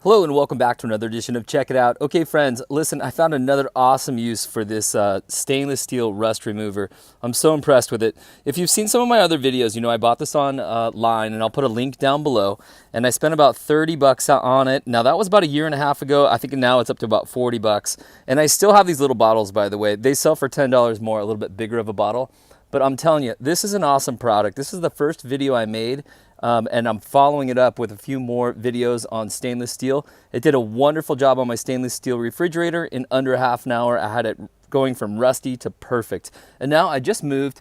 Hello and welcome back to another edition of Check It Out. Okay friends, listen, I found another awesome use for this stainless steel rust remover. I'm so impressed with it. If you've seen some of my other videos, you know I bought this online and I'll put a link down below. And I spent about 30 bucks on it. Now that was about a year and a half ago. I think now it's up to about 40 bucks. And I still have these little bottles, by the way. They sell for $10 more, a little bit bigger of a bottle. But I'm telling you, this is an awesome product. This is the first video I made. And I'm following it up with a few more videos on stainless steel. It did a wonderful job on my stainless steel refrigerator. In under half an hour, I had it going from rusty to perfect. And now I just moved,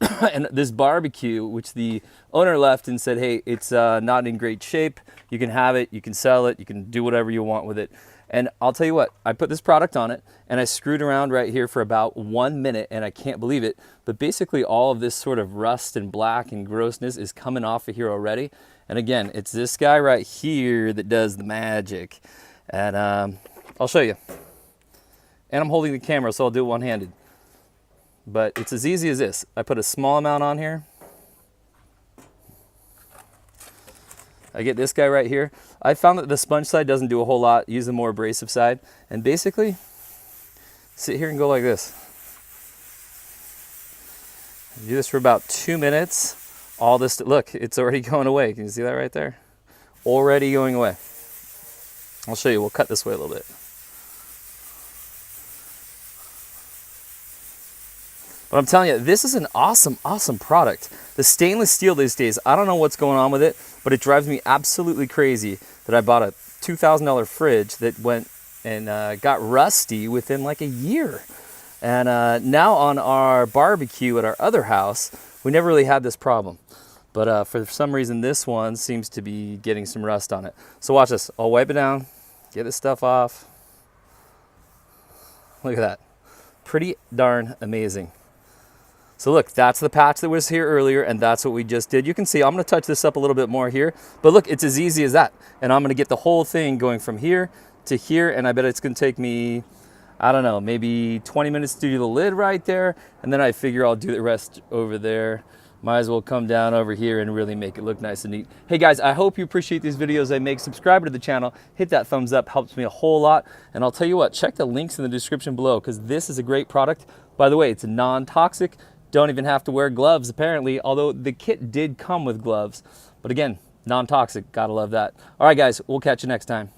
and this barbecue, which the owner left and said, hey, it's not in great shape. You can have it, you can sell it, you can do whatever you want with it. And I'll tell you what, I put this product on it and I screwed around right here for about 1 minute and I can't believe it. But basically all of this sort of rust and black and grossness is coming off of here already. And again, it's this guy right here that does the magic. And I'll show you. And I'm holding the camera, so I'll do it one-handed. But it's as easy as this. I put a small amount on here. I get this guy right here. I found that the sponge side doesn't do a whole lot. Use the more abrasive side. And basically, sit here and go like this. Do this for about 2 minutes. All this, look, it's already going away. Can you see that right there? Already going away. I'll show you. We'll cut this way a little bit. But I'm telling you, this is an awesome, awesome product. The stainless steel these days, I don't know what's going on with it, but it drives me absolutely crazy that I bought a $2,000 fridge that went and got rusty within like a year. And now on our barbecue at our other house, we never really had this problem. But for some reason, this one seems to be getting some rust on it. So watch this. I'll wipe it down, get this stuff off. Look at that. Pretty darn amazing. So look, that's the patch that was here earlier, and that's what we just did. You can see, I'm gonna touch this up a little bit more here, but look, it's as easy as that. And I'm gonna get the whole thing going from here to here, and I bet it's gonna take me, I don't know, maybe 20 minutes to do the lid right there, and then I figure I'll do the rest over there. Might as well come down over here and really make it look nice and neat. Hey guys, I hope you appreciate these videos I make. Subscribe to the channel, hit that thumbs up, helps me a whole lot. And I'll tell you what, check the links in the description below, because this is a great product. By the way, it's non-toxic. Don't even have to wear gloves, apparently, although the kit did come with gloves. But again, non-toxic, gotta love that. All right, guys, we'll catch you next time.